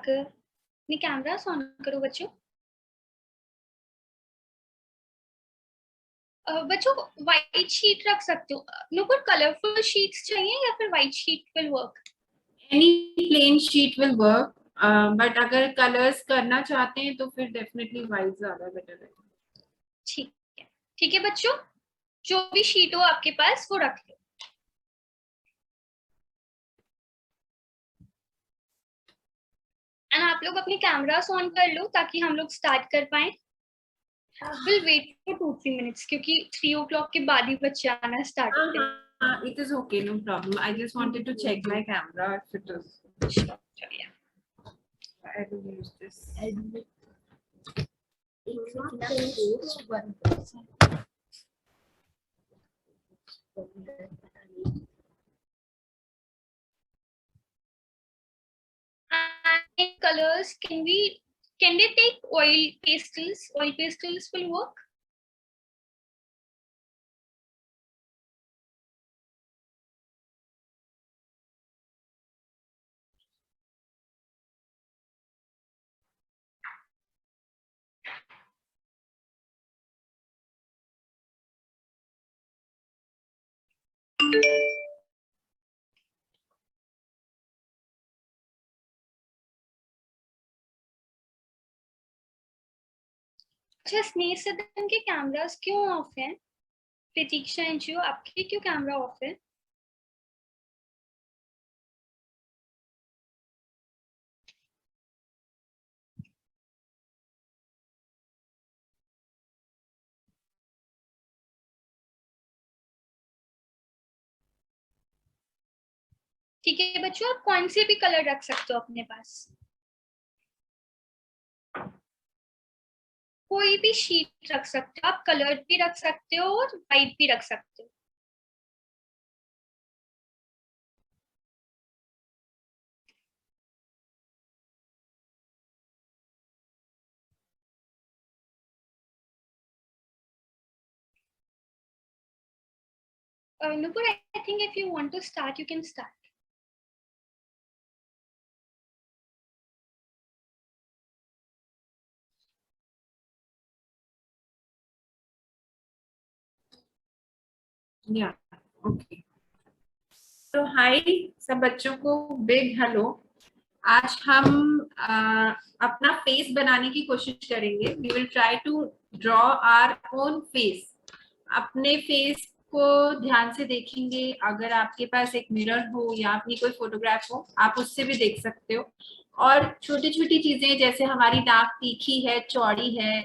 कर अपने camera on करो बच्चों। बच्चों व्हाइट शीट रख सकते हो, नो कोई कलरफुल शीट्स चाहिए या फिर white sheet will work? Any plain sheet will work, but अगर कलर्स करना चाहते हैं तो फिर डेफिनेटली व्हाइट ज्यादा बेटर है। ठीक है बच्चों, जो भी शीट हो आपके पास वो रख लो। एंड आप लोग अपने कैमरास ऑन कर लो ताकि हम लोग स्टार्ट कर पाए। विल वेट फॉर 2-3 मिनट्स क्योंकि 3 o'clock के बाद ही बच्चे आना स्टार्ट होते हैं। It is okay, no problem. I just wanted to check my camera if it is. Sure, yeah. I will use this. And colors, can they take oil pastels? Oil pastels will work. अच्छा, स्नेह सदन के cameras क्यों of हैं? प्रतीक्षा NGO, आपके क्यों camera off है? ठीक है बच्चों, आप कौन से भी कलर रख सकते हो अपने पास, कोई भी शीट रख सकते हो आप, कलर भी रख सकते हो और व्हाइट भी रख सकते हो। Nupur, I think if you want to start, you can start. Yeah, okay. तो हाय सब बच्चों को, बिग हेलो। आज हम अपना फेस बनाने की कोशिश करेंगे। We will try to draw our own face. अपने फेस को ध्यान से देखेंगे। अगर आपके पास एक मिरर हो या अपनी कोई फोटोग्राफ हो, आप उससे भी देख सकते हो। और छोटी छोटी चीजें जैसे हमारी नाक तीखी है, चौड़ी है,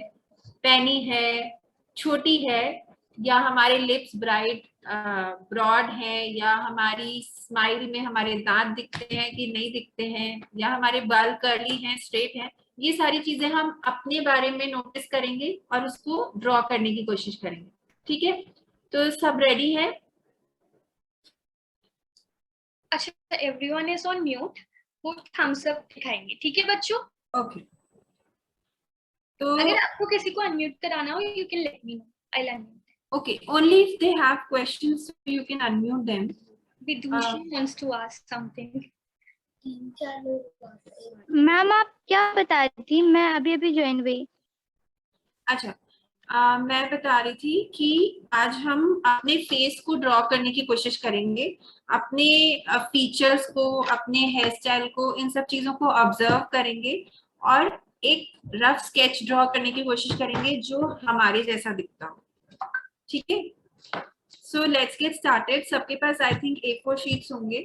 पैनी है, छोटी है, या हमारे लिप्स ब्रॉड है, या हमारी स्माइल में हमारे दांत दिखते हैं कि नहीं दिखते हैं, या हमारे बाल कर्ली हैं, स्ट्रेट हैं, ये सारी चीजें हम अपने बारे में नोटिस करेंगे और उसको ड्रॉ करने की कोशिश करेंगे। ठीक है, तो सब रेडी है? अच्छा, एवरीवन इज ऑन म्यूट, वो थम्स अप दिखाएंगे। ठीक है बच्चों? ओके। तो अगर आपको किसी को अनम्यूट कराना हो, you can let me know, I will unmute. Okay, only if they have questions you can unmute them. Vidusha wants to ask something. Ma'am आप क्या बता रही थी? मैं अभी अभी ज्वाइन हुई। अच्छा, मैं बता रही थी कि आज हम अपने फेस को ड्रॉ करने की कोशिश करेंगे, अपने फीचर्स को, अपने हेयर स्टाइल को, इन सब चीजों को ऑब्जर्व करेंगे और एक रफ स्केच ड्रॉ करने की कोशिश करेंगे जो हमारे जैसा दिखता हो। ठीक है, सो लेट्स गेट स्टार्टेड। सबके पास आई थिंक A4 शीट्स होंगे।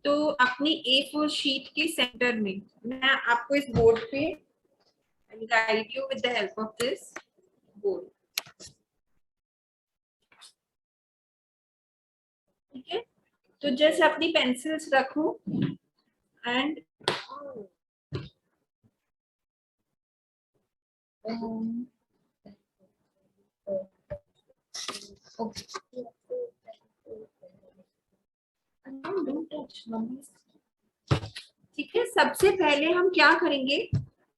तो अपनी A4 शीट के सेंटर में मैं आपको इस बोर्ड पे guide you with the help of this board. ठीक है, तो जैसे अपनी पेंसिल्स रखो एंड ठीक है, सबसे पहले हम क्या करेंगे,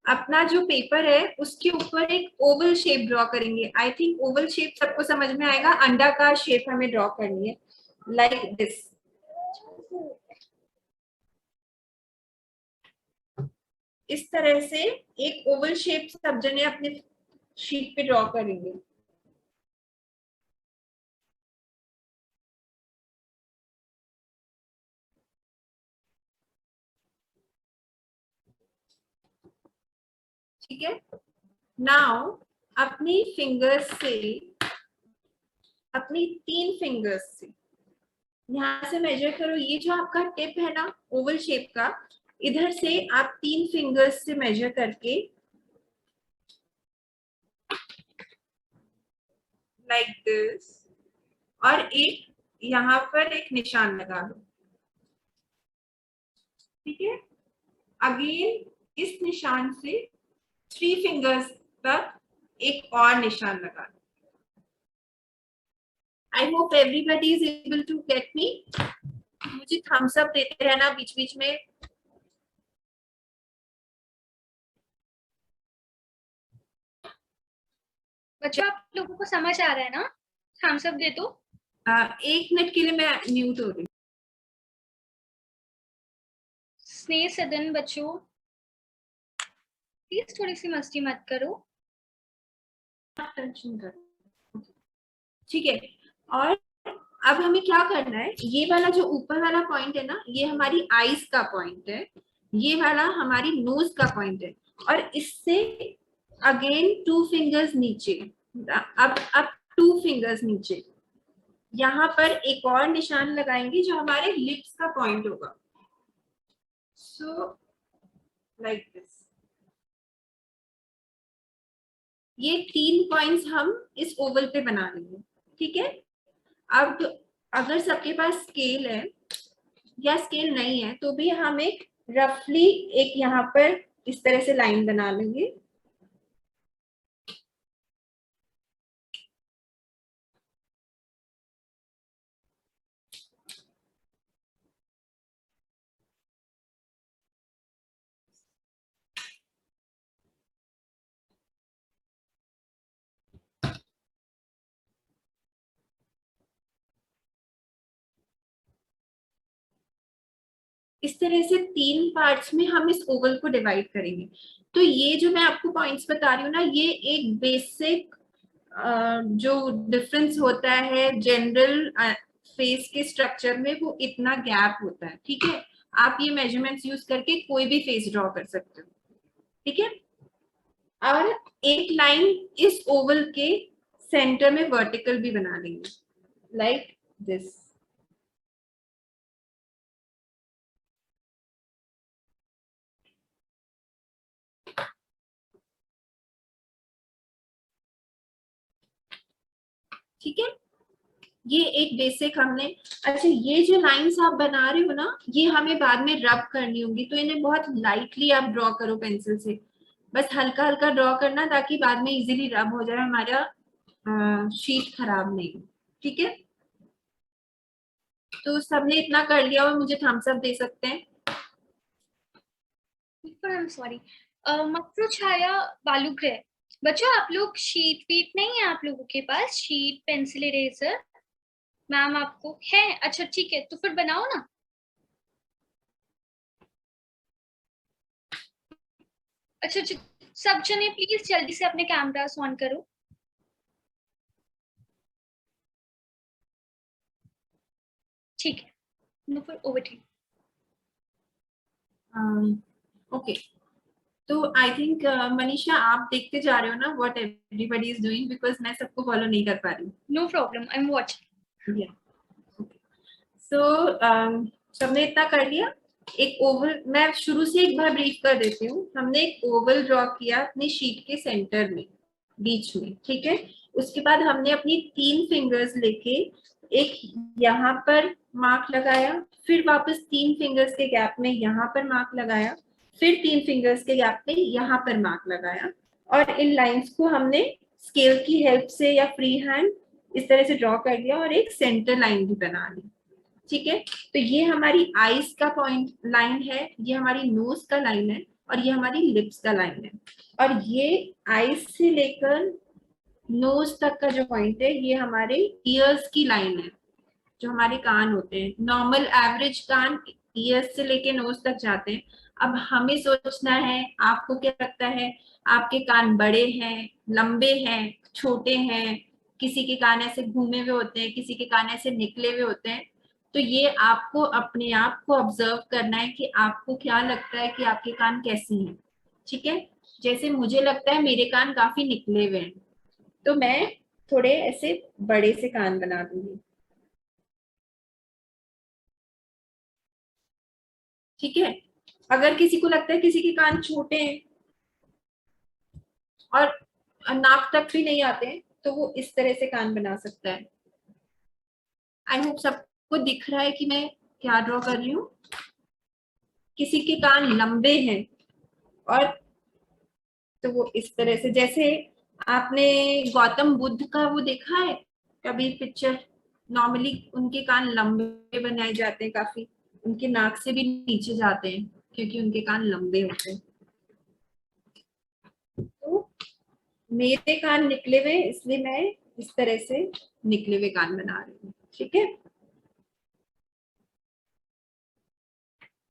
अपना जो पेपर है उसके ऊपर एक ओवल शेप ड्रॉ करेंगे। आई थिंक ओवल शेप सबको समझ में आएगा, अंडा का शेप हमें ड्रॉ करनी है, लाइक दिस। इस तरह से एक ओवल शेप सब जने अपने शीट पे ड्रॉ करेंगे। ठीक है, नाउ अपनी फिंगर्स से, अपनी 3 फिंगर्स से यहाँ से मेजर करो। ये जो आपका टिप है ना ओवल शेप का, इधर से आप 3 फिंगर्स से मेजर करके लाइक दिस, और एक यहाँ पर एक निशान लगा दो। ठीक है, अगेन इस निशान से 3 फिंगर्स तक एक और निशान लगा दो। I hope everybody is able to get me. मुझे थम्स अप देते रहना बीच बीच में। बच्चों आप लोगों को समझ आ रहा है ना? थम्स अप दे दो। 1 मिनट के लिए मैं म्यूट हो रही हूँ। स्नेह सदन बच्चों प्लीज थोड़ी सी मस्ती मत करो। टेंशन करो। ठीक है, और अब हमें क्या करना है, ये वाला जो ऊपर वाला पॉइंट है ना, ये हमारी आईज का पॉइंट है, ये वाला हमारी नोज का पॉइंट है, और इससे अगेन 2 फिंगर्स नीचे, अब 2 फिंगर्स नीचे यहाँ पर एक और निशान लगाएंगे जो हमारे लिप्स का पॉइंट होगा। सो लाइक दिस, ये 3 पॉइंट्स हम इस ओवल पे बना लेंगे। ठीक है, अब अगर सबके पास स्केल है या स्केल नहीं है तो भी हम एक रफली एक यहाँ पर इस तरह से लाइन बना लेंगे। इस तरह से 3 पार्ट्स में हम इस ओवल को डिवाइड करेंगे। तो ये जो मैं आपको पॉइंट्स बता रही हूँ ना, ये एक बेसिक जो डिफरेंस होता है जनरल फेस के स्ट्रक्चर में, वो इतना गैप होता है। ठीक है, आप ये मेजरमेंट्स यूज करके कोई भी फेस ड्रॉ कर सकते हो। ठीक है, और एक लाइन इस ओवल के सेंटर में वर्टिकल भी बना लेंगे लाइक दिस। ठीक है, ये एक बेसिक हमने। अच्छा, ये जो लाइंस आप बना रहे हो ना, ये हमें बाद में रब करनी होंगी, तो इन्हें बहुत लाइटली आप ड्रॉ करो पेंसिल से, बस हल्का हल्का ड्रॉ करना ताकि बाद में इजीली रब हो जाए, हमारा शीट खराब नहीं हो। ठीक है, तो सबने इतना कर लिया और मुझे थम्स अप दे सकते हैं। सॉरी, मक्रू छाया बालुग्रह बच्चों, आप लोग शीट वीट नहीं है आप लोगों के पास? शीट पेंसिल इरेजर मैम आपको है? अच्छा ठीक है, तो फिर बनाओ ना। अच्छा सब जने प्लीज जल्दी से अपने कैमरास ऑन करो। ठीक है, नो फिर ओवर टू। ओके, तो आई थिंक मनीषा आप देखते जा रहे हो ना what everybody is doing, because मैं सबको फॉलो नहीं कर पा रही हूँ। No problem, I am watching. So सबने इतना कर लिया। एक ओवल, मैं शुरू से एक बार ब्रीफ कर देती हूँ। हमने एक ओवल ड्रॉ किया अपनी शीट के सेंटर में, बीच में। ठीक है, उसके बाद हमने अपनी 3 फिंगर्स लेके एक यहाँ पर मार्क लगाया, फिर वापस 3 फिंगर्स के गैप में यहाँ पर मार्क लगाया, फिर 3 फिंगर्स के गैप में यहाँ पर मार्क लगाया, और इन लाइंस को हमने स्केल की हेल्प से या फ्री हैंड इस तरह से ड्रॉ कर लिया और एक सेंटर लाइन भी बना ली। ठीक है, तो ये हमारी आईज का पॉइंट लाइन है, ये हमारी नोज का लाइन है, और ये हमारी लिप्स का लाइन है। और ये आईज से लेकर नोज तक का जो पॉइंट है, ये हमारे ईयर्स की लाइन है, जो हमारे कान होते हैं। नॉर्मल एवरेज कान ईयर्स से लेके नोज तक जाते हैं। अब हमें सोचना है आपको क्या लगता है, आपके कान बड़े हैं, लंबे हैं, छोटे हैं, किसी के कान ऐसे घूमे हुए होते हैं, किसी के कान ऐसे निकले हुए होते हैं। तो ये आपको अपने आप को ऑब्जर्व करना है कि आपको क्या लगता है कि आपके कान कैसे हैं। ठीक है, जैसे मुझे लगता है मेरे कान काफी निकले हुए हैं, तो मैं थोड़े ऐसे बड़े से कान बना दूंगी। ठीक है, अगर किसी को लगता है किसी के कान छोटे हैं और नाक तक भी नहीं आते हैं, तो वो इस तरह से कान बना सकता है। आई होप सबको दिख रहा है कि मैं क्या ड्रॉ कर रही हूँ। किसी के कान लंबे हैं और तो वो इस तरह से, जैसे आपने गौतम बुद्ध का वो देखा है कभी पिक्चर, नॉर्मली उनके कान लंबे बनाए जाते हैं काफी, उनके नाक से भी नीचे जाते हैं क्योंकि उनके कान लंबे होते हैं। तो मेरे कान निकले हुए इसलिए मैं इस तरह से निकले हुए कान बना रही हूँ। ठीक है,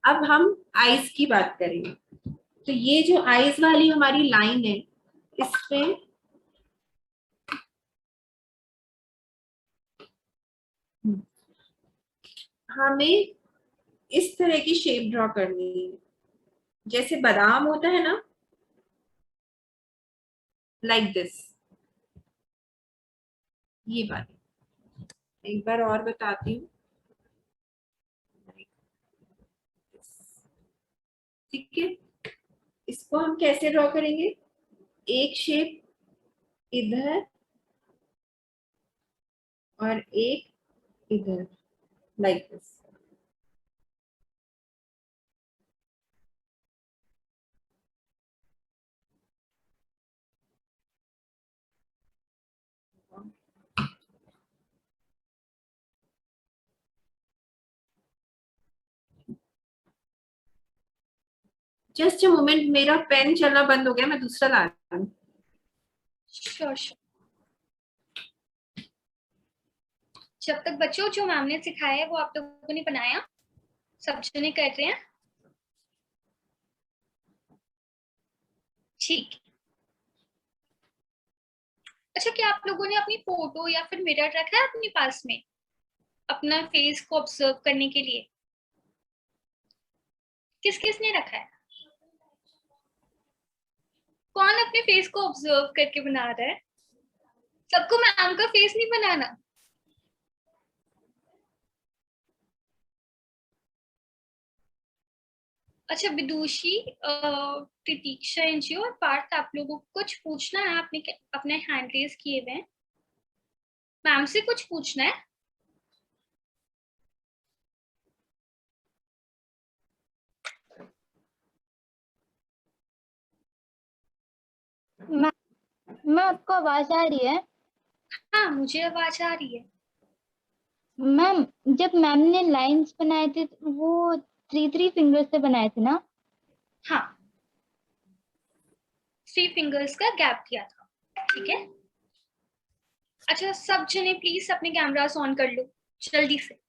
अब हम आईज की बात करेंगे। तो ये जो आईज वाली हमारी लाइन है, इसमें हमें इस तरह की शेप ड्रॉ करनी है, जैसे बादाम होता है ना, लाइक दिस। ये बात एक बार और बताती हूँ। ठीक है, इसको हम कैसे ड्रॉ करेंगे, एक शेप इधर और एक इधर, like this. Just a moment, मेरा पेन चलना बंद हो गया, मैं दूसरा ला रही हूँ। Sure sure. जब तक बच्चों जो मैम ने सिखाया है वो आप लोगों ने बनाया, सब जने कर रहे हैं? ठीक। अच्छा, क्या आप लोगों ने अपनी फोटो या फिर मिरर रखा है अपने पास में अपना फेस को ऑब्जर्व करने के लिए? किस किस ने रखा है? कौन अपने फेस को ऑब्जर्व करके बना रहा है? सबको मैम का फेस नहीं बनाना। अच्छा विदुषी, प्रतीक्षा, एनजीओ और पार्थ, आप लोगों को कुछ पूछना है? आपने अपने हैंड रेज किए हुए हैं, मैम से कुछ पूछना है? मैं आपको आवाज आ रही है? हाँ मुझे आवाज आ रही है। मैम, जब मैम ने लाइंस बनाए थे वो 3 फिंगर्स से बनाए थे ना? हाँ 3 फिंगर्स का गैप दिया था। ठीक है, अच्छा सब जने प्लीज अपने कैमरास ऑन कर लो जल्दी से।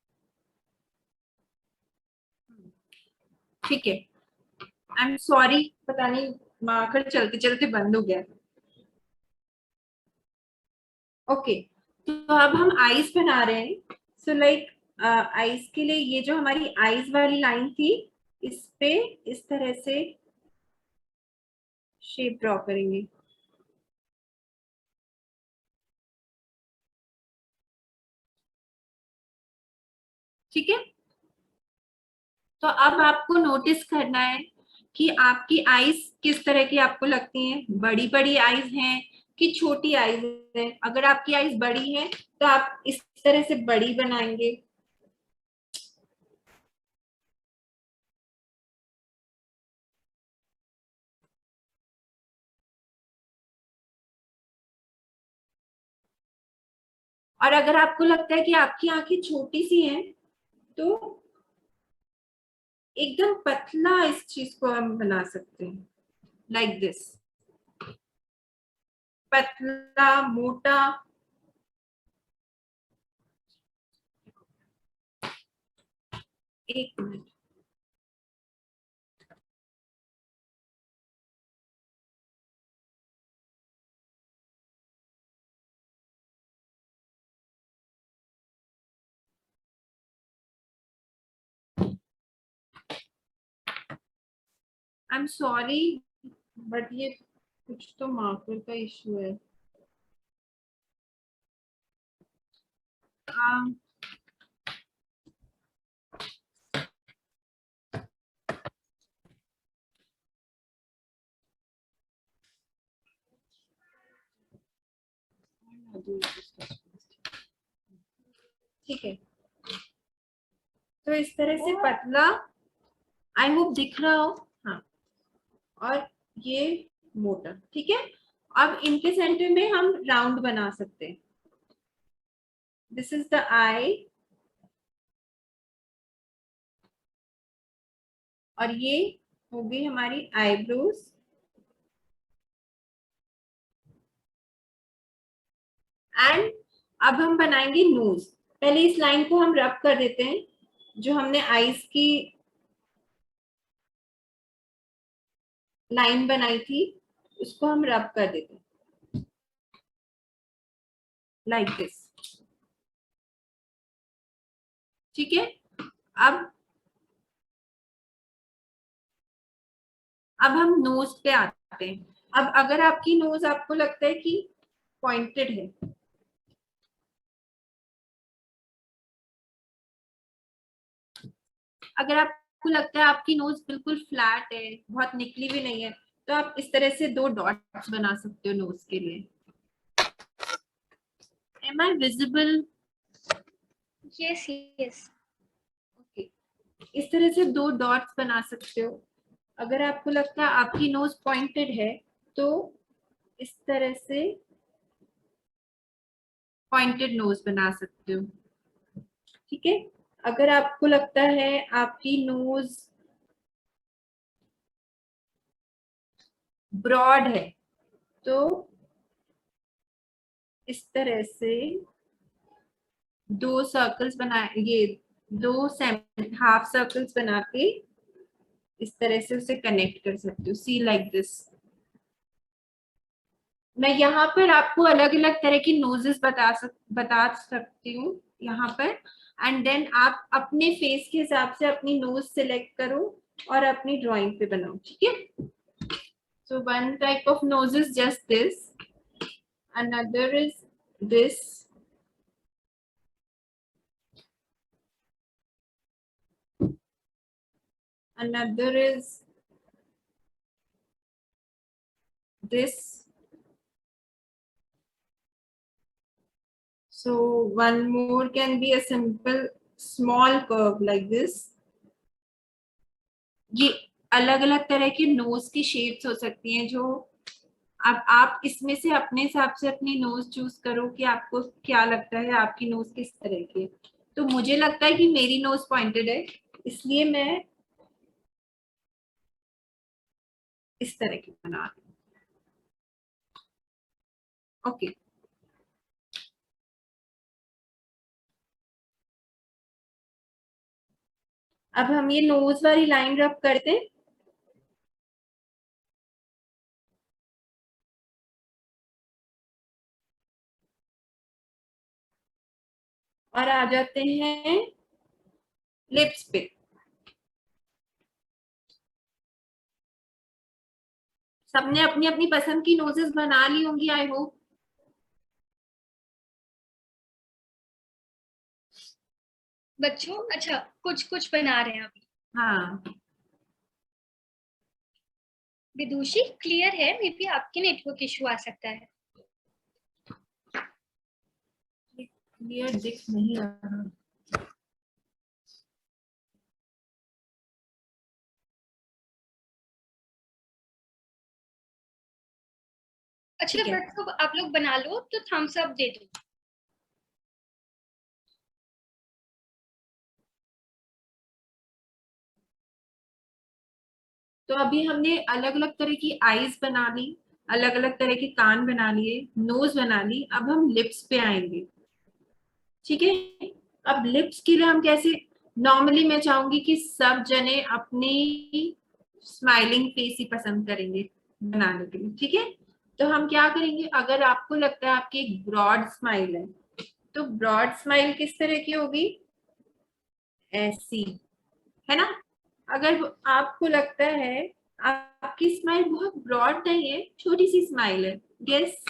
ठीक है, आई एम सॉरी, पता नहीं मार्कर चलते चलते बंद हो गया। ओके, तो अब हम आईज बना रहे हैं। सो लाइक आईज के लिए ये जो हमारी आईज वाली लाइन थी, इस पे इस तरह से शेप ड्रॉ करेंगे। ठीक है, तो अब आपको नोटिस करना है कि आपकी आईज किस तरह की आपको लगती हैं, बड़ी बड़ी आईज हैं कि छोटी आईज है। अगर आपकी आईज बड़ी है तो आप इस तरह से बड़ी बनाएंगे। और अगर आपको लगता है कि आपकी आंखें छोटी सी हैं, तो एकदम पतला इस चीज को हम बना सकते हैं, लाइक दिस, पतला मोटा। एक minute, I am sorry but ये कुछ तो मार्कर का इशू है। ठीक है, तो इस तरह से पतला, आई होप दिख रहा हो। हाँ, और ये मोटा। ठीक है, अब इनके सेंटर में हम राउंड बना सकते हैं। दिस इज द आई, और ये हो गई हमारी आईब्रोज। एंड अब हम बनाएंगे नोज। पहले इस लाइन को हम रब कर देते हैं, जो हमने आईज की लाइन बनाई थी उसको हम रब कर देते हैं लाइक दिस। ठीक है, अब हम नोज पे आते हैं। अब अगर आपकी नोज आपको लगता है कि पॉइंटेड है, अगर आपको लगता है आपकी नोज बिल्कुल फ्लैट है, बहुत निकली भी नहीं है, तो आप इस तरह से 2 डॉट्स बना सकते हो नोज के लिए। Am I visible? Yes yes. Okay, इस तरह से 2 डॉट्स बना सकते हो। अगर आपको लगता है आपकी नोज पॉइंटेड है तो इस तरह से पॉइंटेड नोज बना सकते हो। ठीक है, अगर आपको लगता है आपकी नोज ब्रॉड है तो इस तरह से 2 सर्कल्स बना, ये 2 हाफ सर्कल्स बना के इस तरह से उसे कनेक्ट कर सकते हो, सी लाइक दिस। मैं यहाँ पर आपको अलग अलग तरह की नोजेस बता सकती हूँ यहाँ पर। एंड देन आप अपने फेस के हिसाब से अपनी नोज सिलेक्ट करो और अपनी ड्राइंग पे बनाओ। ठीक है, so one type of nose is just this, another is this, another is this, so one more can be a simple small curve like this। ये अलग अलग तरह की नोज की शेप्स हो सकती हैं, जो अब आप इसमें से अपने हिसाब से अपनी नोज चूज करो कि आपको क्या लगता है आपकी नोज किस तरह की। तो मुझे लगता है कि मेरी नोज पॉइंटेड है, इसलिए मैं इस तरह की बना रही हूँ। ओके, अब हम ये नोज वाली लाइन रब करते हैं और आ जाते हैं लिप्स पे। सबने अपनी अपनी पसंद की नोजेस बना ली होंगी आई होप। बच्चों अच्छा कुछ कुछ बना रहे हैं अभी। हाँ, विदुषी क्लियर है, मे बी आपके नेटवर्क इशू आ सकता है। क्लियर दिख नहीं रहा। अच्छा बच्चों आप लोग बना लो तो थम्स अप दे दो। तो अभी हमने अलग अलग तरह की आईज बना ली, अलग अलग तरह के कान बना लिए, नोज बना ली। अब हम लिप्स पे आएंगे। ठीक है, अब लिप्स के लिए हम कैसे, नॉर्मली मैं चाहूंगी कि सब जने अपनी स्माइलिंग फेस ही पसंद करेंगे बनाने के लिए। ठीक है, तो हम क्या करेंगे, अगर आपको लगता है आपकी एक ब्रॉड स्माइल है तो ब्रॉड स्माइल किस तरह की होगी, ऐसी, है ना। अगर आपको लगता है आपकी स्माइल बहुत ब्रॉड नहीं है, छोटी सी स्माइल है। Guess,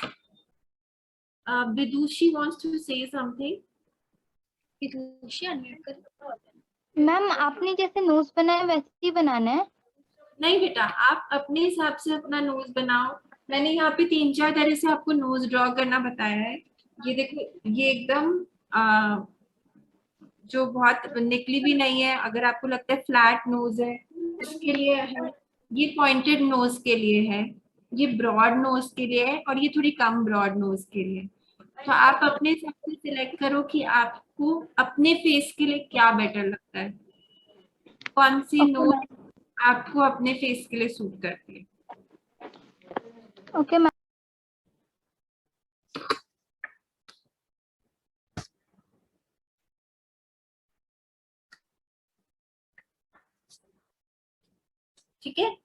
Vidushi wants to say something. Vidushi unmute कर। मैम आपने जैसे नोज बनाया वैसे ही बनाना है? नहीं बेटा, आप अपने हिसाब से अपना नोज बनाओ। मैंने यहाँ पे 3-4 तरह से आपको नोज ड्रॉ करना बताया है। ये देखो, ये एकदम जो बहुत निकली भी नहीं है। अगर आपको लगता है फ्लैट नोज है उसके लिए है, ये पॉइंटेड नोज के लिए है, ये ब्रॉड नोज के लिए है, और ये थोड़ी कम ब्रॉड नोज के लिए। तो आप अपने हिसाब से सिलेक्ट करो कि आपको अपने फेस के लिए क्या बेटर लगता है, कौन सी ओके नोज मैम। आपको अपने फेस के लिए सूट करती है। Okay ma'am. ठीक है,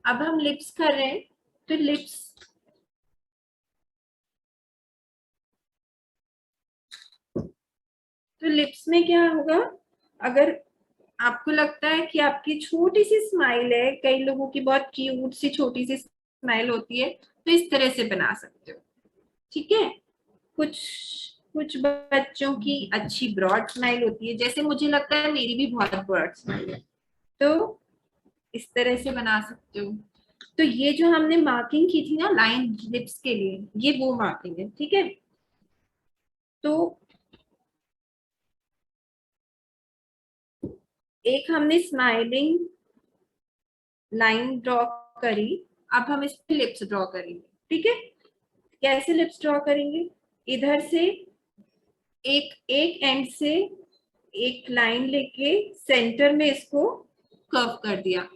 अब हम लिप्स कर रहे हैं। तो लिप्स में क्या होगा, अगर आपको लगता है कि आपकी छोटी सी स्माइल है, कई लोगों की बहुत क्यूट सी छोटी सी स्माइल होती है, तो इस तरह से बना सकते हो। ठीक है, कुछ कुछ बच्चों की अच्छी ब्रॉड स्माइल होती है, जैसे मुझे लगता है मेरी भी बहुत ब्रॉड स्माइल है, तो इस तरह से बना सकते हो। तो ये जो हमने मार्किंग की थी ना लाइन लिप्स के लिए, ये वो मार्किंग है। ठीक है, तो एक हमने स्माइलिंग लाइन ड्रॉ करी, अब हम इस पे लिप्स ड्रॉ करेंगे। ठीक है, कैसे लिप्स ड्रॉ करेंगे, इधर से एक एक एंड से एक लाइन लेके सेंटर में इसको कर्व कर दिया,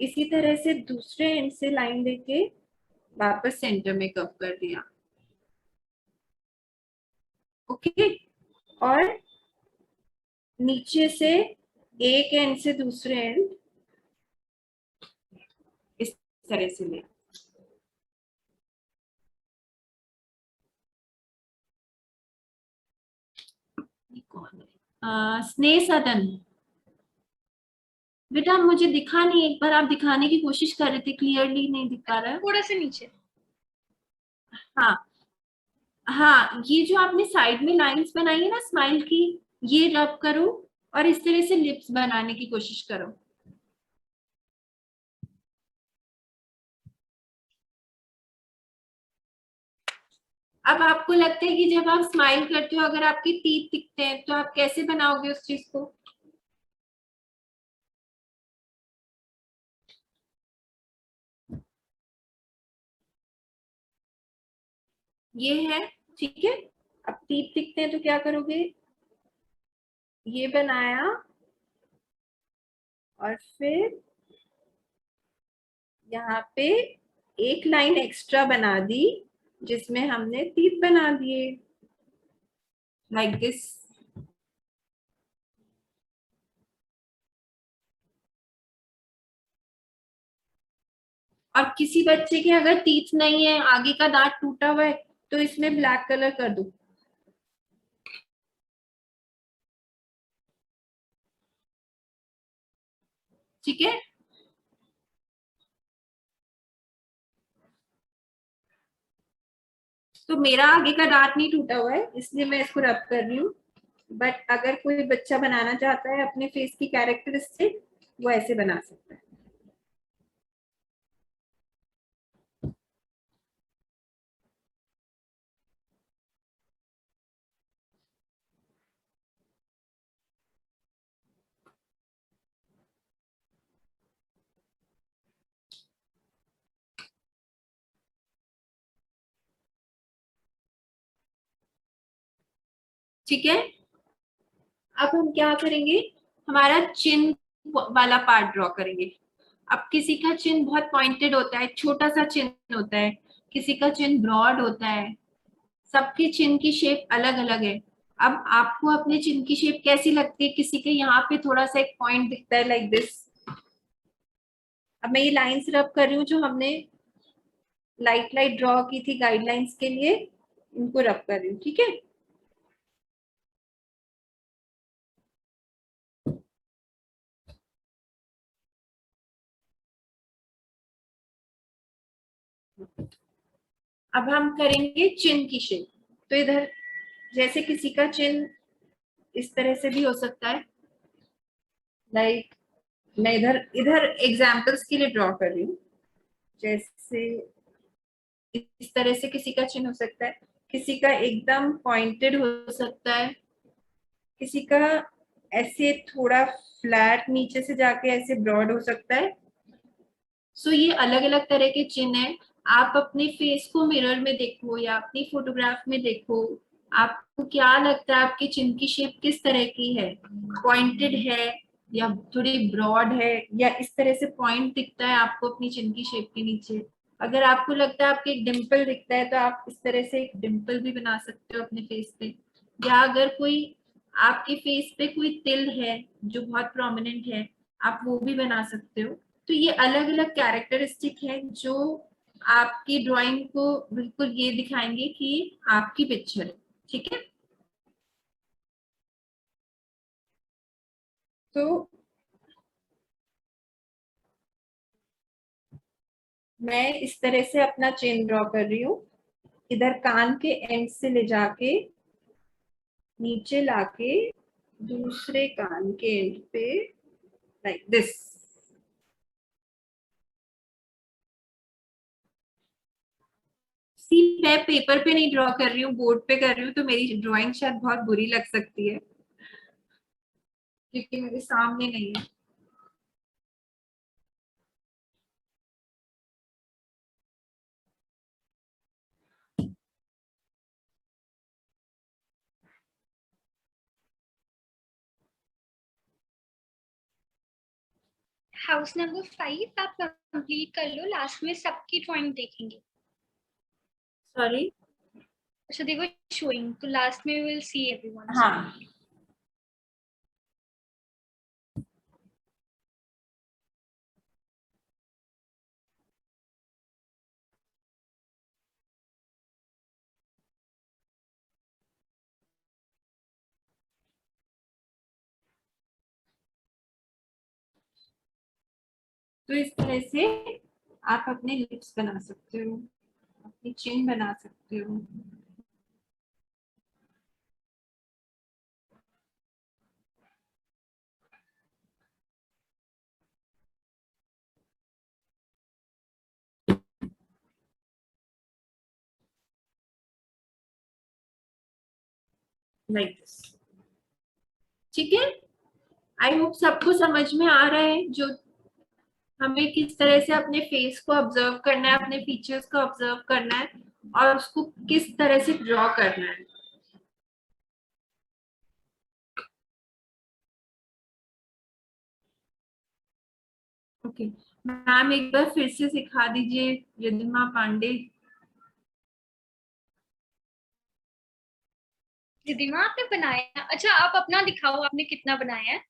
इसी तरह से दूसरे एंड से लाइन लेके वापस सेंटर में कर्व कर दिया। ओके, और नीचे से एक एंड से दूसरे एंड इस तरह से ले। कौन है स्नेह सदन? बेटा मुझे दिखा नहीं, एक बार आप दिखाने की कोशिश कर रहे थे, क्लियरली नहीं दिखा रहा है। थोड़ा सा नीचे। हाँ हाँ, ये जो आपने साइड में लाइंस बनाई है ना स्माइल की, ये रब करो और इस तरह से लिप्स बनाने की कोशिश करो। अब आपको लगता है कि जब आप स्माइल करते हो अगर आपके टीथ दिखते हैं तो आप कैसे बनाओगे उस चीज को? ये है, ठीक है। अब टीथ दिखते हैं तो क्या करोगे, ये बनाया और फिर यहाँ पे एक लाइन एक्स्ट्रा बना दी जिसमें हमने टीथ बना दिए, लाइक दिस। और किसी बच्चे के अगर टीथ नहीं है, आगे का दांत टूटा हुआ है, तो इसमें ब्लैक कलर कर दो। ठीक है, तो मेरा आगे का दांत नहीं टूटा हुआ है इसलिए मैं इसको रब कर रही हूँ। बट अगर कोई बच्चा बनाना चाहता है अपने फेस की कैरेक्टरिस्टिक, वो ऐसे बना सकता है। ठीक है, अब हम क्या करेंगे, हमारा चिन वाला पार्ट ड्रॉ करेंगे। अब किसी का चिन बहुत पॉइंटेड होता है, छोटा सा चिन होता है, किसी का चिन ब्रॉड होता है, सबके चिन की शेप अलग अलग है। अब आपको अपने चिन की शेप कैसी लगती है, किसी के यहाँ पे थोड़ा सा एक पॉइंट दिखता है लाइक दिस। अब मैं ये लाइंस रब कर रही हूँ जो हमने लाइट लाइट ड्रॉ की थी गाइडलाइंस के लिए, इनको रब कर रही हूँ। ठीक है, अब हम करेंगे चिन की शेप। तो इधर जैसे किसी का चिन इस तरह से भी हो सकता है, लाइक मैं इधर इधर एग्जाम्पल्स के लिए ड्रॉ कर रही हूँ। जैसे इस तरह से किसी का चिन्ह हो सकता है, किसी का एकदम पॉइंटेड हो सकता है, किसी का ऐसे थोड़ा फ्लैट नीचे से जाके ऐसे ब्रॉड हो सकता है। सो ये अलग अलग तरह के चिन्ह हैं। आप अपने फेस को मिरर में देखो या अपनी फोटोग्राफ में देखो, आपको क्या लगता है आपके चिन्ह की शेप किस तरह की है, पॉइंटेड है या थोड़ी ब्रॉड है, या इस तरह से पॉइंट दिखता है आपको अपनी चिन्ह की शेप के नीचे। अगर आपको लगता है आपके एक डिम्पल दिखता है तो आप इस तरह से एक डिम्पल भी बना सकते हो अपने फेस पे। या अगर कोई आपके फेस पे कोई तिल है जो बहुत प्रोमिनेंट है, आप वो भी बना सकते हो। तो ये अलग अलग कैरेक्टरिस्टिक है जो आपकी ड्राइंग को बिल्कुल ये दिखाएंगे कि आपकी पिक्चर है। ठीक है, तो मैं इस तरह से अपना चेन ड्रॉ कर रही हूँ। इधर कान के एंड से ले जाके नीचे लाके दूसरे कान के एंड पे लाइक दिस। सी मैं पेपर पे नहीं ड्रॉ कर रही हूँ, बोर्ड पे कर रही हूँ, तो मेरी ड्राइंग शायद बहुत बुरी लग सकती है क्योंकि मेरे सामने नहीं है। हाउस नंबर 5 आप कंप्लीट कर लो, लास्ट में सबकी ड्राइंग देखेंगे। सॉरी, अच्छा देखो शोइंग, तो लास्ट में विल सी एवरीवन। हाँ तो इस तरह से आप अपने लिप्स बना सकते हो, अपनी चिन बना सकते हो। Like this. ठीक है, आई होप सबको समझ में आ रहा है जो हमें किस तरह से अपने फेस को ऑब्जर्व करना है, अपने फीचर्स को ऑब्जर्व करना है और उसको किस तरह से ड्रॉ करना है। ओके मैम, एक बार फिर से सिखा दीजिए रिद्धिमा पांडे। रिद्धिमा आपने बनाया? अच्छा आप अपना दिखाओ, आपने कितना बनाया है।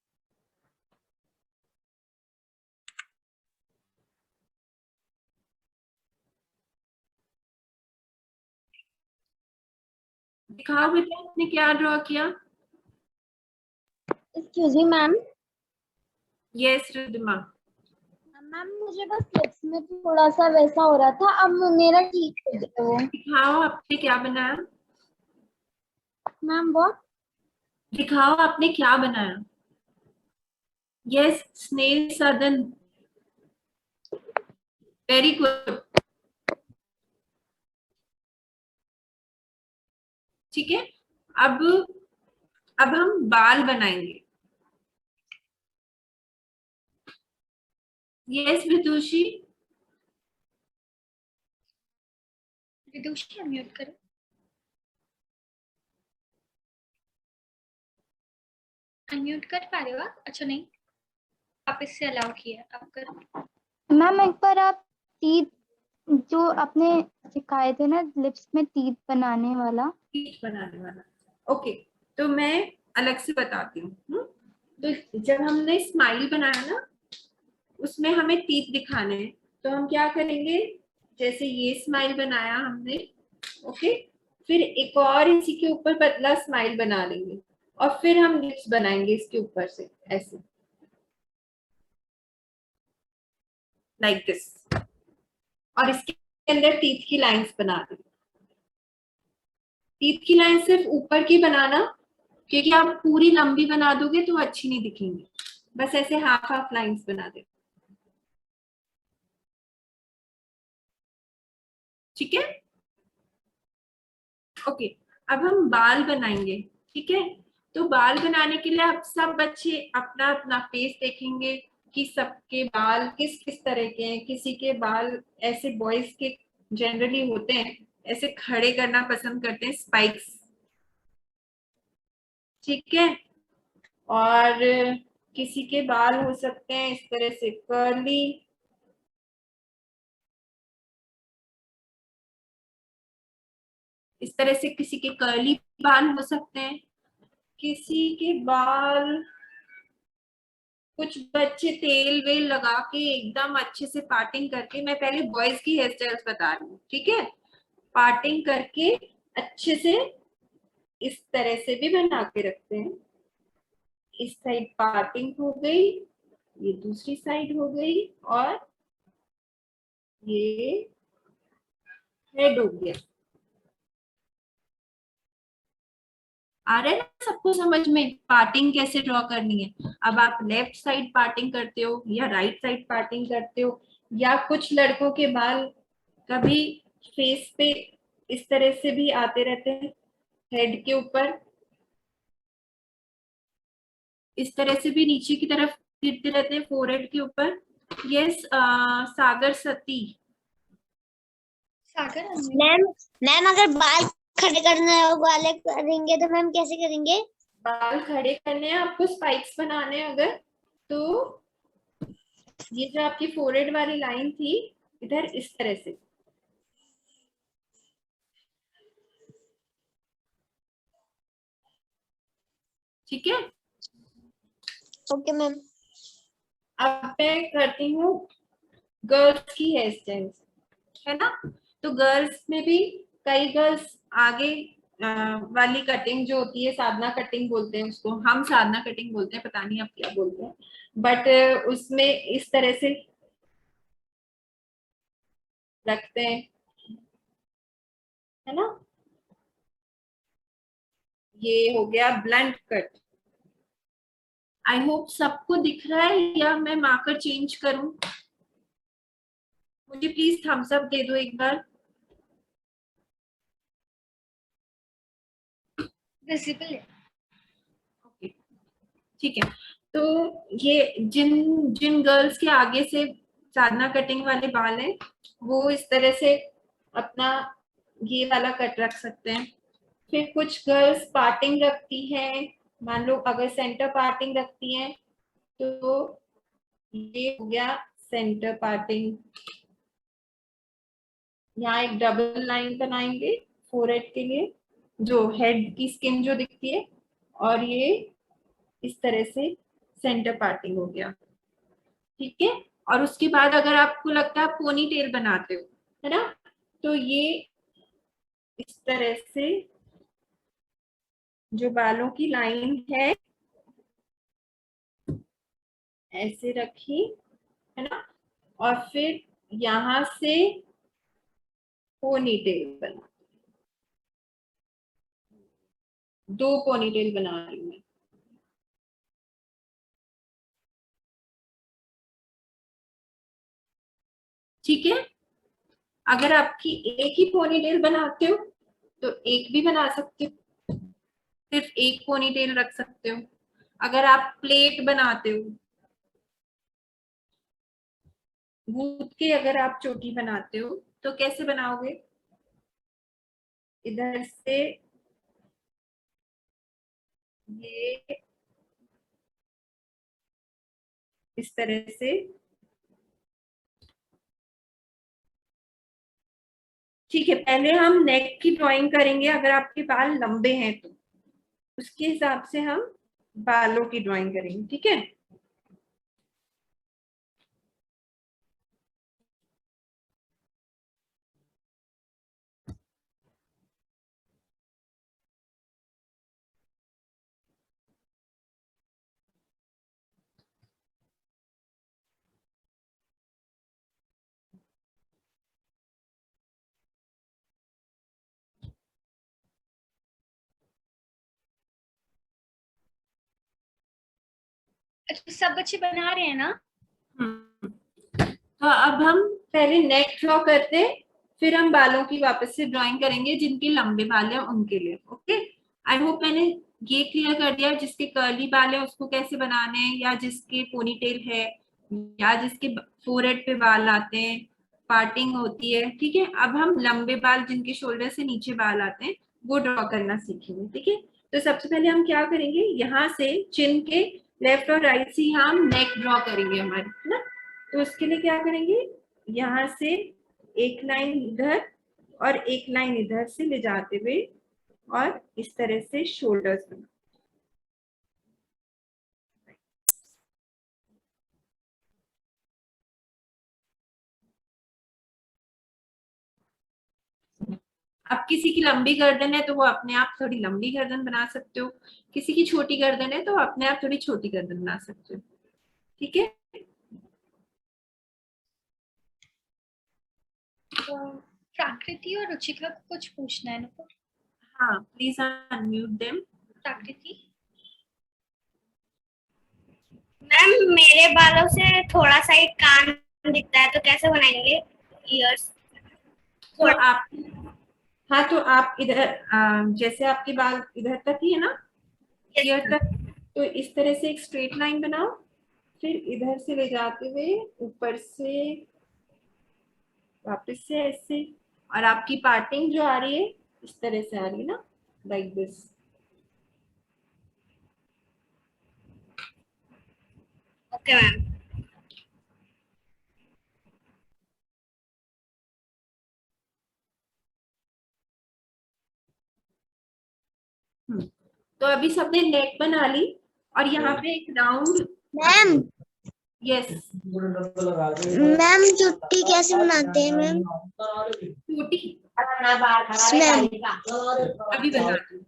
दिखाओ बेटा आपने क्या ड्रॉ किया। Excuse me ma'am. Yes Riddhima. Ma'am मुझे बस लिप्स में थोड़ा सा वैसा हो रहा था, अब मेरा ठीक है वो। दिखाओ आपने क्या बनाया। मैम वो दिखाओ आपने क्या बनाया। यस स्नेल सदन, वेरी गुड। ठीक है, अब अब हम बाल बनाएंगे। यस विदुषी। विदुषी अनम्यूट करो। अनम्यूट कर पा रहे हो आप? अच्छा नहीं, आप इससे अलाउ किया, आप करो। मैम एक बार आप तीत जो आपने सिखाए थे ना लिप्स में तीत बनाने वाला। तीत बनाने वाला, ओके तो मैं अलग से बताती हूँ। तो जब हमने स्माइल बनाया ना, उसमें हमें तीत दिखाने हैं, तो हम क्या करेंगे, जैसे ये स्माइल बनाया हमने, ओके, फिर एक और इसी के ऊपर पतला स्माइल बना लेंगे और फिर हम लिप्स बनाएंगे इसके ऊपर से ऐसे, लाइक दिस। और इसके अंदर टीथ की लाइंस बना दें। टीथ की लाइन सिर्फ ऊपर की बनाना, क्योंकि आप पूरी लंबी बना दोगे तो अच्छी नहीं दिखेंगी। बस ऐसे हाफ हाफ लाइंस बना दे। ठीक है, ओके। अब हम बाल बनाएंगे, ठीक है। तो बाल बनाने के लिए आप सब बच्चे अपना अपना फेस देखेंगे कि सबके बाल किस किस तरह के हैं। किसी के बाल ऐसे, बॉयज के जनरली होते हैं ऐसे खड़े करना पसंद करते हैं, स्पाइक्स, ठीक है। और किसी के बाल हो सकते हैं इस तरह से कर्ली, इस तरह से किसी के कर्ली बाल हो सकते हैं। किसी के बाल, कुछ बच्चे तेल वेल लगा के एकदम अच्छे से पार्टिंग करके, मैं पहले बॉयज की हेयर स्टाइल्स बता रही हूँ, ठीक है। पार्टिंग करके अच्छे से इस तरह से भी बना के रखते हैं। इस साइड पार्टिंग हो गई, ये दूसरी साइड हो गई, और ये हेड हो गया। आ रहा है ना सबको समझ में पार्टिंग कैसे ड्रॉ करनी है। अब आप लेफ्ट साइड पार्टिंग करते हो या राइट साइड पार्टिंग करते हो, या कुछ लड़कों के बाल कभी फेस पे इस तरह से भी आते रहते हैं, हेड के ऊपर इस तरह से भी नीचे की तरफ गिरते रहते हैं, फोरहेड के ऊपर। यस सागर सती। सागर मैम मैम अगर बाल खड़े करने वाले करेंगे तो मैम कैसे करेंगे? बाल खड़े करने हैं आपको, स्पाइक्स बनाने हैं अगर, तो ये जो आपकी फोरहेड वाली लाइन थी इधर इस तरह से, ठीक है। Okay ma'am. अब मैं करती हूँ गर्ल्स की हेयर स्टाइल, है ना। तो गर्ल्स में भी कई गर्ल्स आगे वाली कटिंग जो होती है, साधना कटिंग बोलते हैं उसको, हम साधना कटिंग बोलते हैं, पता नहीं आप क्या बोलते हैं, बट उसमें इस तरह से रखते हैं, है ना। ये हो गया ब्लंट कट। आई होप सबको दिख रहा है, या मैं मार्कर चेंज करूं? मुझे प्लीज थम्स अप दे दो एक बार। विजिबल है। ओके, ठीक है। तो ये जिन जिन गर्ल्स के आगे से साधना कटिंग वाले बाल हैं, वो इस तरह से अपना ये वाला कट रख सकते हैं। फिर कुछ गर्ल्स पार्टिंग रखती हैं, मान लो अगर सेंटर पार्टिंग रखती हैं, तो ये हो गया सेंटर पार्टिंग। यहाँ एक डबल लाइन बनाएंगे फोरहेड के लिए, जो हेड की स्किन जो दिखती है, और ये इस तरह से सेंटर पार्टिंग हो गया, ठीक है। और उसके बाद अगर आपको लगता है पोनी टेल बनाते हो, है ना, तो ये इस तरह से जो बालों की लाइन है ऐसे रखी, है ना, और फिर यहां से पोनी टेल बना, दो पोनी टेल बना रही हूँ मैं, ठीक है। अगर आपकी एक ही पोनी टेल बनाते हो तो एक भी बना सकते हो, सिर्फ एक पोनी टेल रख सकते हो। अगर आप प्लेट बनाते हो, गूंथ के अगर आप चोटी बनाते हो, तो कैसे बनाओगे? इधर से ये इस तरह से, ठीक है। पहले हम नेक की ड्राइंग करेंगे, अगर आपके बाल लंबे हैं तो उसके हिसाब से हम बालों की ड्राइंग करेंगे, ठीक है। अच्छा, सब बच्चे बना रहे हैं ना? तो अब हम पहले नेक ड्रॉ करते हैं, फिर हम बालों की वापस से ड्राइंग करेंगे जिनके लंबे बाल हैं उनके लिए। ओके, आई होप मैंने ये क्लियर कर दिया। जिसके कर्ली बाल है उसको कैसे बनाने हैं, या जिसके पोनीटेल है, या जिसके फोरहेड पे बाल आते हैं, पार्टिंग होती है। ठीक है, अब हम लंबे बाल जिनके शोल्डर से नीचे बाल आते हैं वो ड्रॉ करना सीखेंगे। ठीक है, तो सबसे पहले हम क्या करेंगे, यहाँ से चिन के लेफ्ट और राइट से हम नेक ड्रॉ करेंगे हमारी, है ना। तो उसके लिए क्या करेंगे, यहाँ से एक लाइन इधर और एक लाइन इधर से ले जाते हुए और इस तरह से शोल्डर्स बना। अब किसी की लंबी गर्दन है तो वो अपने आप थोड़ी लंबी गर्दन बना सकते हो, किसी की छोटी गर्दन है तो अपने आप थोड़ी छोटी गर्दन बना सकते हो। ठीक है, तो प्राकृति और रुचिका को कुछ पूछना है ना? हाँ please unmute them. Prakriti, ma'am मेरे बालों से थोड़ा सा ही कान दिखता है, तो कैसे बनाएंगे ईयर्स? तो आप, हाँ तो आप इधर जैसे आपके बाल इधर तक ही है ना, ईयर तक, तो इस तरह से एक स्ट्रेट लाइन बनाओ, फिर इधर से ले जाते हुए ऊपर से वापस से ऐसे, और आपकी पार्टिंग जो आ रही है इस तरह से आ रही है ना, लाइक दिस। Okay ma'am. तो अभी सबने नेक बना ली और यहाँ पे एक राउंड। मैम यस मैम चुट्टी कैसे बनाते हैं मैम? टूटी, मैम अभी बनाती हूँ।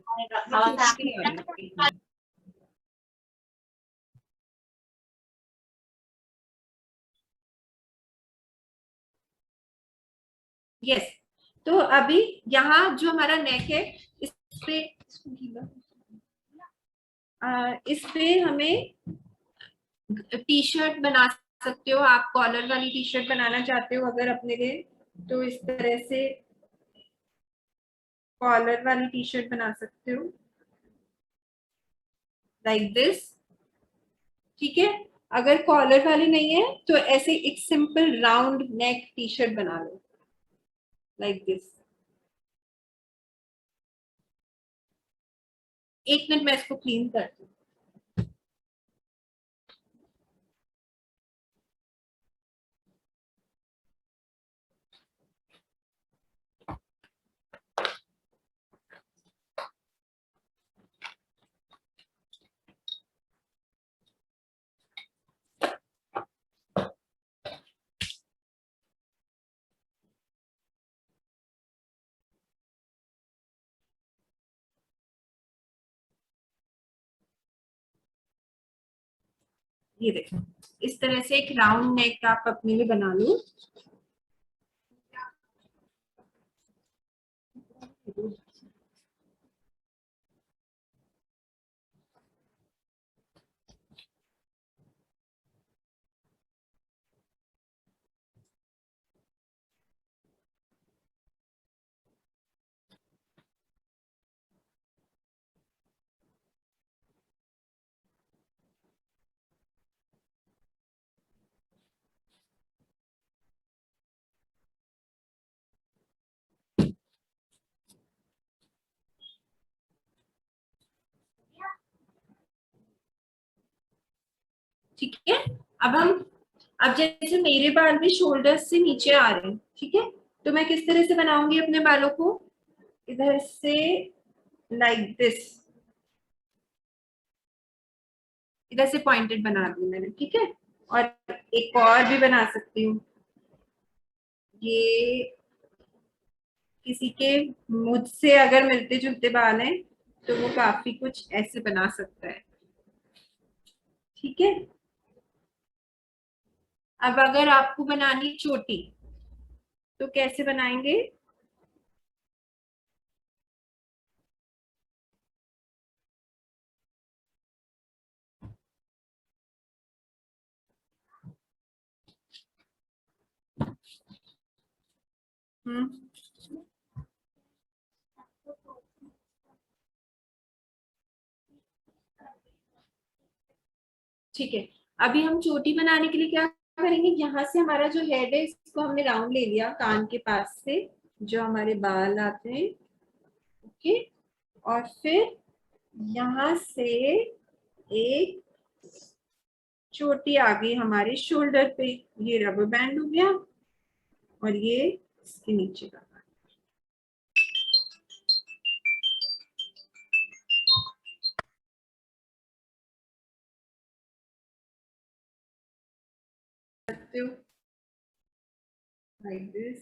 यस, तो अभी यहाँ जो हमारा नेक है इस पे, इस पे हमें टी शर्ट बना सकते हो आप, कॉलर वाली टी शर्ट बनाना चाहते हो अगर अपने लिए, तो इस तरह से कॉलर वाली टी शर्ट बना सकते हो लाइक दिस। ठीक है, अगर कॉलर वाली नहीं है तो ऐसे एक simple round neck T shirt बना लो लाइक दिस। एक मिनट मैं इसको क्लीन करती हूँ। ये देखो, इस तरह से एक राउंड नेक आप अपने लिए बना लो। ठीक है, अब जैसे मेरे बाल भी शोल्डर से नीचे आ रहे हैं, ठीक है, तो मैं किस तरह से बनाऊंगी अपने बालों को, इधर से लाइक दिस, इधर से पॉइंटेड बना दी मैंने। ठीक है, और एक और भी बना सकती हूँ, ये किसी के मुझसे अगर मिलते जुलते बाल हैं तो वो काफी कुछ ऐसे बना सकता है। ठीक है, अब अगर आपको बनानी चोटी तो कैसे बनाएंगे, ठीक है, अभी हम चोटी बनाने के लिए क्या करेंगे, यहाँ से हमारा जो हेड है इसको हमने राउंड ले लिया कान के पास से जो हमारे बाल आते हैं, ओके। और फिर यहाँ से एक चोटी आ गई हमारे शोल्डर पे, ये रबर बैंड हो गया और ये इसके नीचे का सकते हो like this,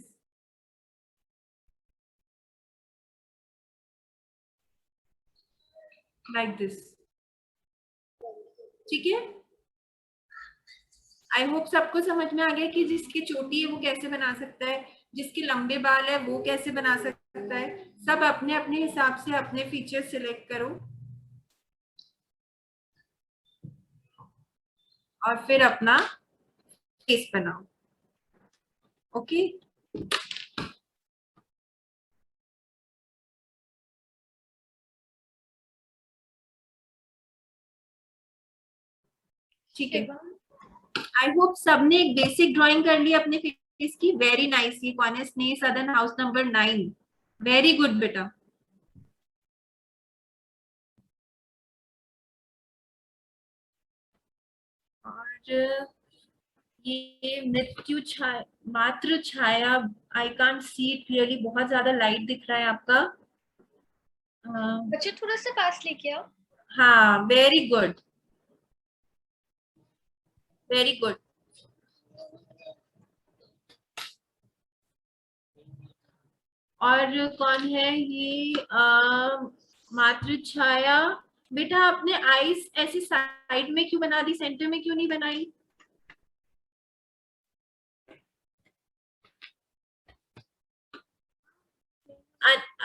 like this, ठीक है। आई होप सबको समझ में आ गया कि जिसकी चोटी है वो कैसे बना सकता है, जिसके लंबे बाल है वो कैसे बना सकता है। सब अपने अपने हिसाब से अपने फीचर सिलेक्ट करो और फिर अपना फेस बनाओ, ओके। ठीक है, आई होप सबने एक बेसिक ड्राइंग कर ली अपने फेस की। Very nice. ये कौन है? स्नेह सदन, हाउस नंबर 9। वेरी गुड बेटा। और ये मृत्यु छाया, मात्र छाया, I can't see it clearly, बहुत ज्यादा लाइट दिख रहा है आपका। बच्चे थोड़ा सा पास लेके आओ। हाँ, वेरी गुड, वेरी गुड। और कौन है ये? मात्र छाया। बेटा आपने आईज ऐसी साइड में क्यों बना दी, सेंटर में क्यों नहीं बनाई?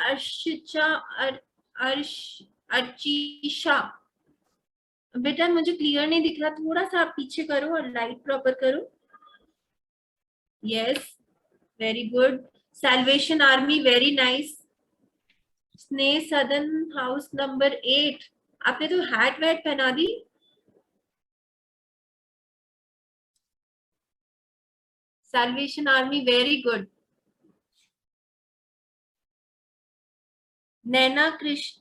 अर्शिचा, अर्चिशा। बेटा मुझे क्लियर नहीं दिख रहा, थोड़ा सा आप पीछे करो और लाइट प्रॉपर करो। Yes, very good. Salvation Army, very nice. स्नेह सदन, हाउस नंबर 8। आपने तो हैट वैट पहना दी। Salvation Army, very good. Naina Krishna,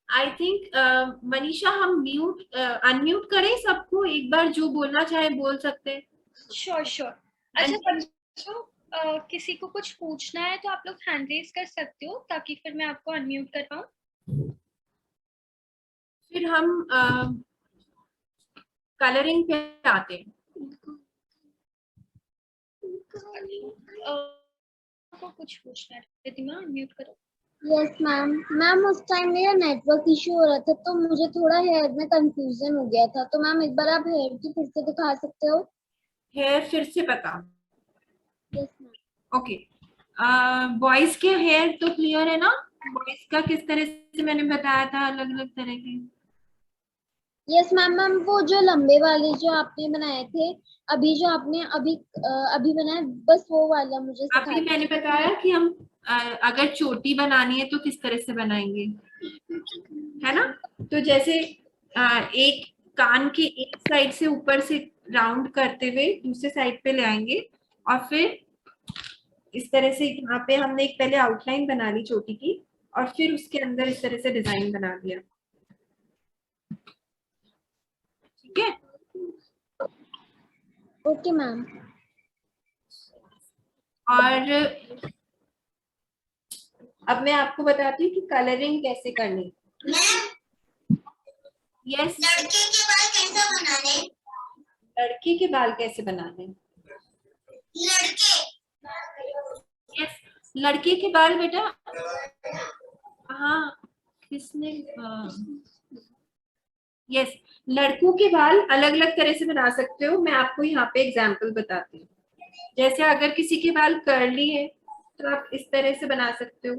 I think Manisha हम म्यूट अनम्यूट करें सबको, एक बार जो बोलना चाहे बोल सकते हैं। Sure sure. अच्छा बच्चों, किसी को कुछ पूछना है तो आप लोग हैंड रेज कर सकते हो ताकि फिर मैं आपको अनम्यूट कर पाऊँ। फिर हम कलरिंग पे आते हैं। आपको कुछ पूछना है प्रतिमा, अनम्यूट करो। Yes ma'am. मैम उस टाइम मेरा नेटवर्क इशू हो रहा था तो मुझे थोड़ा हेयर में कंफ्यूजन हो गया था, तो मैम एक बार आप हेयर की फिर से दिखा सकते हो? हेयर फिर से बताओ। Yes ma'am. ओके, बॉयज के हेयर तो क्लियर है ना? बॉयज का किस तरह से मैंने बताया था, अलग अलग तरह के। Yes ma'am. मैम वो जो लंबे वाले जो आपने बनाए थे, अभी जो आपने अभी बनाए, बस वो वाला मुझे अभी मैंने बताया कि हम अगर चोटी बनानी है तो किस तरह से बनाएंगे, है ना? तो जैसे एक कान के एक साइड से ऊपर से राउंड करते हुए दूसरे साइड पे ले आएंगे और फिर इस तरह से यहाँ पे हमने एक पहले आउटलाइन बना ली चोटी की और फिर उसके अंदर इस तरह से डिजाइन बना दिया, ठीक है? Okay ma'am. और अब मैं आपको बताती हूँ कि कलरिंग कैसे करनी। यस, लड़के के बाल कैसे बनाने? लड़के के बाल कैसे बनाने? लड़के, यस, लड़के के बाल बेटा, हाँ किसने, यस, लड़कों के बाल अलग अलग तरह से बना सकते हो। मैं आपको यहाँ पे एग्जांपल बताती हूँ। जैसे अगर किसी के बाल कर्ली है तो आप इस तरह से बना सकते हो,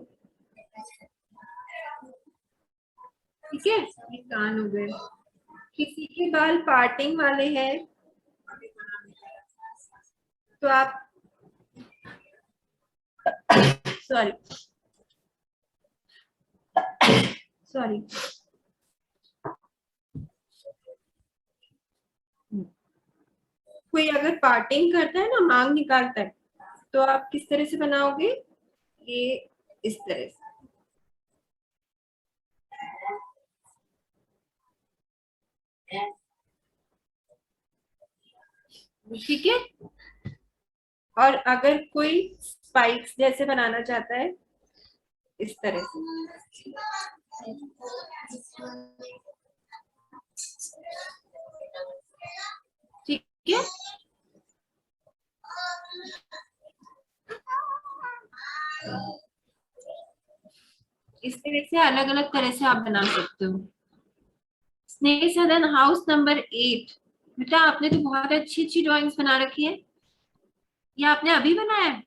ठीक है? ये कान हो गए। किसी के बाल पार्टिंग वाले हैं तो आप सॉरी कोई अगर पार्टिंग करता है ना, मांग निकालता है, तो आप किस तरह से बनाओगे? ये इस तरह से। ठीक है। और अगर कोई स्पाइक्स जैसे बनाना चाहता है, इस तरह से। ठीक है। इस तरह से अलग अलग तरह से आप बना सकते हो। स्नेह सदन हाउस नंबर 8। बेटा आपने तो बहुत अच्छी अच्छी ड्राइंग्स बना रखी है। ये आपने अभी बनाया है?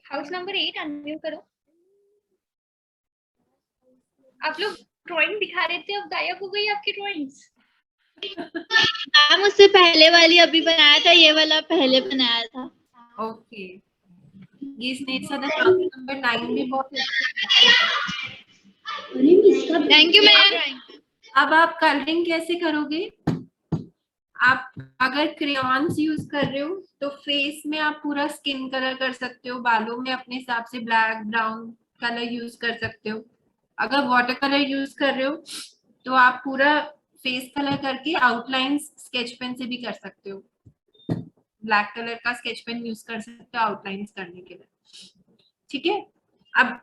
हाउस नंबर 8 अनम्यूट करो। आप लोग ड्राइंग दिखा रहे थे, अब गायब हो गई आपकी ड्राइंग्स। मैम उससे पहले वाली अभी बनाया था, ये वाला पहले बनाया था। ओके। ये स्नेह सदन हाउस नंबर 9 भी बहुत थैंक यू मैम। अब आप कलरिंग कैसे करोगे? आप अगर क्रेयॉन्स यूज कर रहे हो तो फेस में आप पूरा स्किन कलर कर सकते हो, बालों में अपने हिसाब से ब्लैक ब्राउन कलर यूज कर सकते हो। अगर वाटर कलर यूज कर रहे हो तो आप पूरा फेस कलर करके आउटलाइंस स्केच पेन से भी कर सकते हो। ब्लैक कलर का स्केच पेन यूज कर सकते हो आउटलाइंस करने के लिए। ठीक है। अब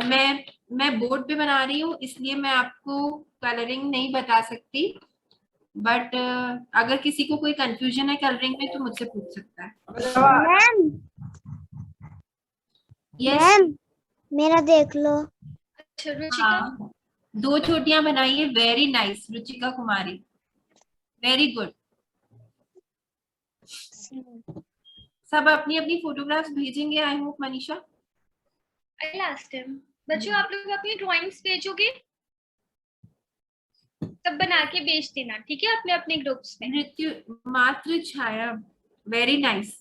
मैं बोर्ड पे बना रही हूँ, इसलिए मैं आपको कलरिंग नहीं बता सकती, बट अगर किसी को कोई कंफ्यूजन है कलरिंग में तो मुझसे पूछ सकता है। Ma'am yes. मैम मेरा देख लो। अच्छा रुचिका, हाँ, 2 चोटियां बनाइए। वेरी नाइस रुचिका कुमारी, वेरी गुड। सब अपनी अपनी फोटोग्राफ्स भेजेंगे I hope Manisha. Last time बच्चों आप लोग अपनी ड्राइंग्स भेजोगे तब बना के भेज देना, ठीक है, अपने अपने ग्रुप्स में। नृत्य मात्र छाया, very nice.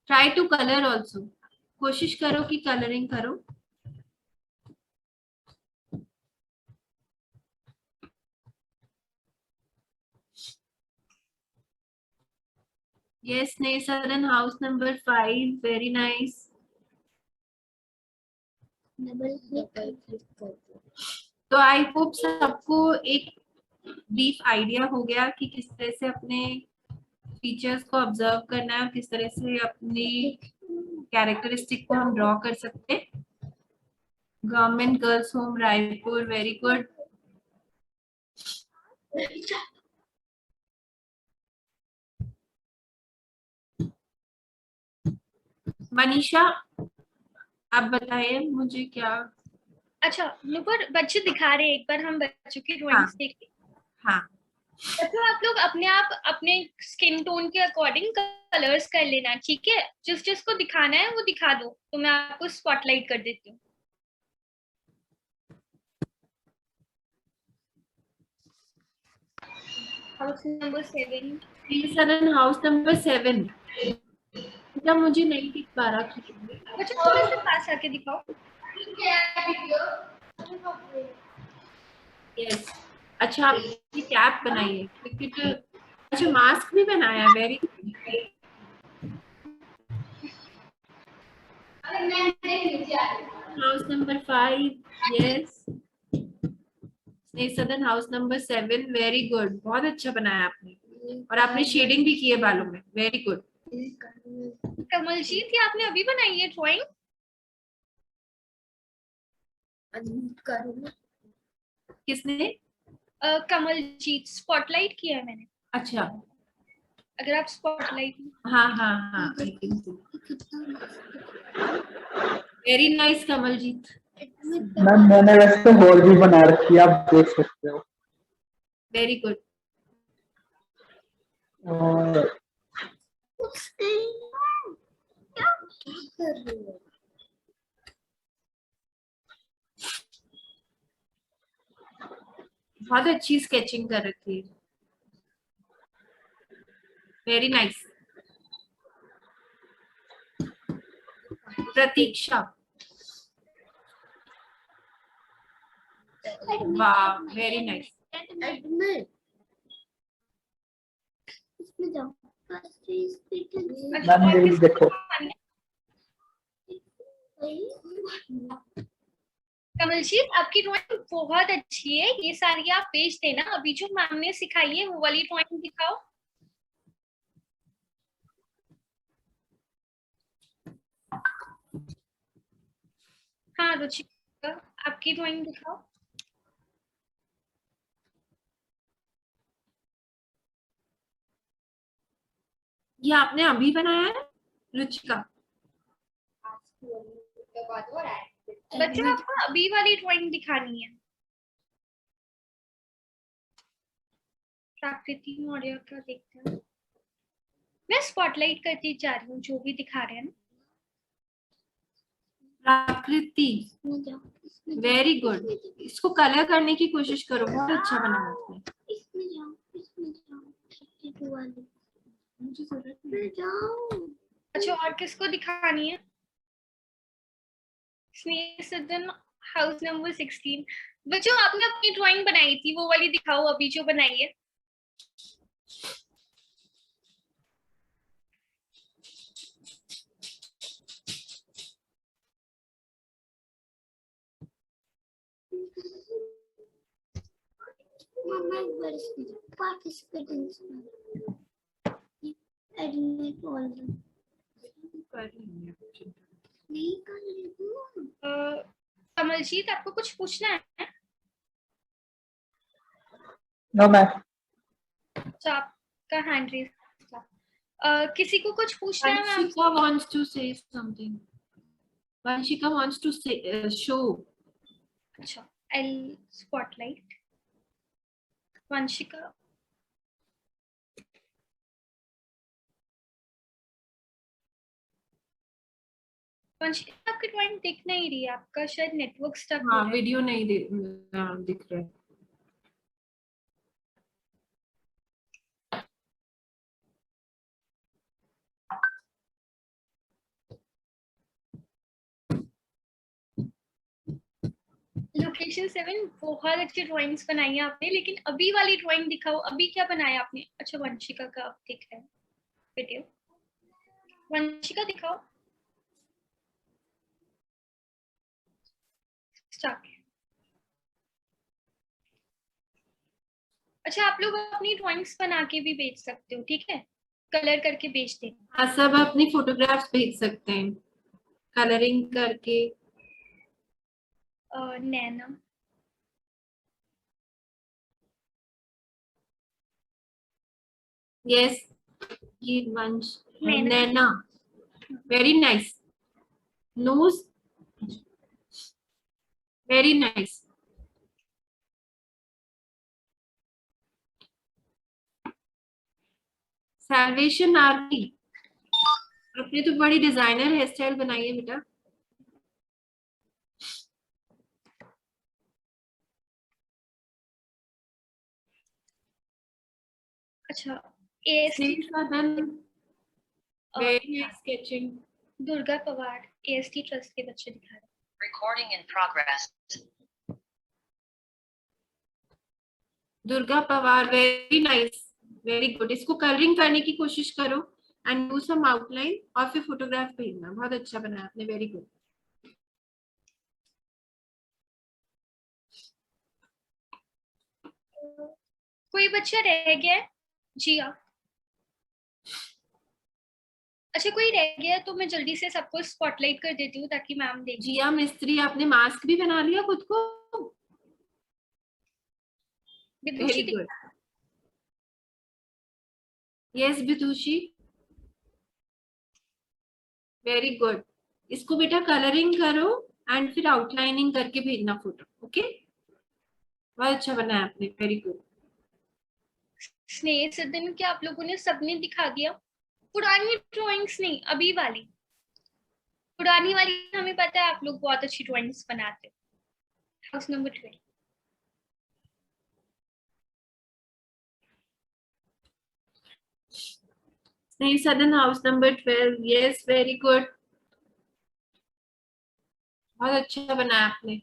Try to colour also, कोशिश करो कि कलरिंग करो। Yes, Sudden house number 5, very nice. तो आई होप सबको एक ब्रीफ आइडिया हो गया कि किस तरह से अपने फीचर्स को ऑब्जर्व करना है और किस तरह से अपनी कैरेक्टरिस्टिक को हम ड्रॉ कर सकते हैं। Government girls home Raipur, very good. Manisha आप बताइए मुझे क्या। अच्छा नुपुर, बच्चे दिखा रहे हैं, एक बार हम बच्चों की ड्राइंग्स देखें। हाँ बच्चों आप लोग अपने आप अपने स्किन टोन के अकॉर्डिंग कलर्स कर लेना, ठीक है। जिस जिसको दिखाना है वो दिखा दो, तो मैं आपको स्पॉटलाइट कर देती हूँ। House number 7। सदन हाउस नंबर 7। जब मुझे नहीं दिख पा रहा बच्चों थोड़ा सा पास आके दिखाओ। यस। अच्छा आपने कैप बनाई है, क्रिकेट। अच्छा मास्क भी बनाया, वेरी हाउस नंबर 5। यस। सदन हाउस नंबर 7, वेरी गुड। बहुत अच्छा बनाया आपने, और आपने शेडिंग भी की है बालों में, वेरी गुड। कमलजीत, ये आपने अभी बनाई है ड्राइंग? किसने? कमलजीत, स्पॉटलाइट किया है मैंने। अच्छा अगर आप स्पॉटलाइट। हाँ हाँ हाँ, वेरी नाइस कमलजीत। मैम मैंने वैसे होल भी बना रखी है, आप देख सकते हो। Very good. और बहुत अच्छी स्केचिंग कर रखी है, वेरी नाइस। प्रतीक्षा, वाह वेरी नाइस। इसमें जाओ अच्छा, मैम और ये किसको देखो। दिखानी है? कमलजीत, आपकी ड्राइंग बहुत अच्छी है, ये सारी आप भेज देना। अभी जो मैम ने सिखाई है वो वाली ड्राइंग दिखाओ। हाँ रुचिका, आपकी ड्राइंग दिखाओ। ये आपने अभी बनाया है रुचिका? बच्चों, आपको अभी वाली ड्राइंग दिखानी है। प्राकृति मौर्य का देखते हैं। मैं स्पॉटलाइट करती जा रही हूँ जो भी दिखा रहे हैं ना। प्राकृति, वेरी गुड। इसको कलर करने की कोशिश करो, बहुत अच्छा बना है आपने। इसमें जाओ 52 वाली मुझे जरूरत नहीं, जाओ। अच्छा, और किसको दिखानी है? स्नेह सदन, हाउस नंबर 16। बच्चों, आपने अपनी ड्राइंग बनाई थी वो वाली दिखाओ, अभी जो बनाई है। मम्मा एक बार इसमें जाओ, पार्टिसिपेट एडमिट ऑल नहीं कर रही हूँ। कमलजीत, आपको कुछ पूछना है? No ma'am. अच्छा, आपका हैंड रेज था। किसी को कुछ पूछना है ma'am? Vanshika wants to say something. Vanshika wants to say, show. अच्छा, आई स्पॉटलाइट वंशिका। वंशिका, आपकी ड्राइंग दिख नहीं रही है, आपका शायद नेटवर्क स्टक हो हाँ, रहा है। वीडियो नहीं दिख रहा है। लोकेशन 7, बहुत अच्छी ड्राइंग्स बनाई है आपने, लेकिन अभी वाली ड्राइंग दिखाओ, अभी क्या बनाया आपने? अच्छा, वंशिका का आप दिख रहा है वीडियो। वंशिका दिखाओ। स्टार्ट। अच्छा, आप लोग अपनी ड्राइंग्स बना के भी भेज सकते हो, ठीक है? कलर करके भेज देना। हाँ, सब अपनी फोटोग्राफ्स भेज सकते हैं कलरिंग करके। नैना, यस, ये Vansh, Naina, Naina, very nice. Nose, very nice. Salvation Aarti, आपने तो बड़ी डिजाइनर हेयर स्टाइल बनाई है बेटा। अच्छा, AST, very nice sketching. Durga Pawar, AST trust के बच्चे दिखा रहे हैं। Recording in progress. Durga Pawar, very nice, very good. इसको कलरिंग करने की कोशिश करो एंड डू सम आउटलाइन और फिर फोटोग्राफ भेजना। बहुत अच्छा बनाया आपने, वेरी गुड। कोई बच्चा रह गया है? जी आप। अच्छा, कोई रह गया है तो मैं जल्दी से सबको स्पॉटलाइट कर देती हूँ ताकि मैम देख। जिया मिस्त्री, आपने मास्क भी बना लिया खुद को, वेरी गुड। यस विदुषी, वेरी गुड। इसको बेटा कलरिंग करो एंड फिर आउटलाइनिंग करके भेजना फोटो, ओके? बहुत अच्छा बनाया आपने, वेरी गुड। स्नेह सदन के आप लोगों ने सबने दिखा दिया। पुरानी ड्राइंग्स नहीं, अभी वाली। पुरानी वाली हमें पता है आप लोग बहुत अच्छी ड्राइंग्स बनाते हो। House number 12। नहीं, सदन house number 12. Yes, very good, बहुत अच्छा बनाया आपने.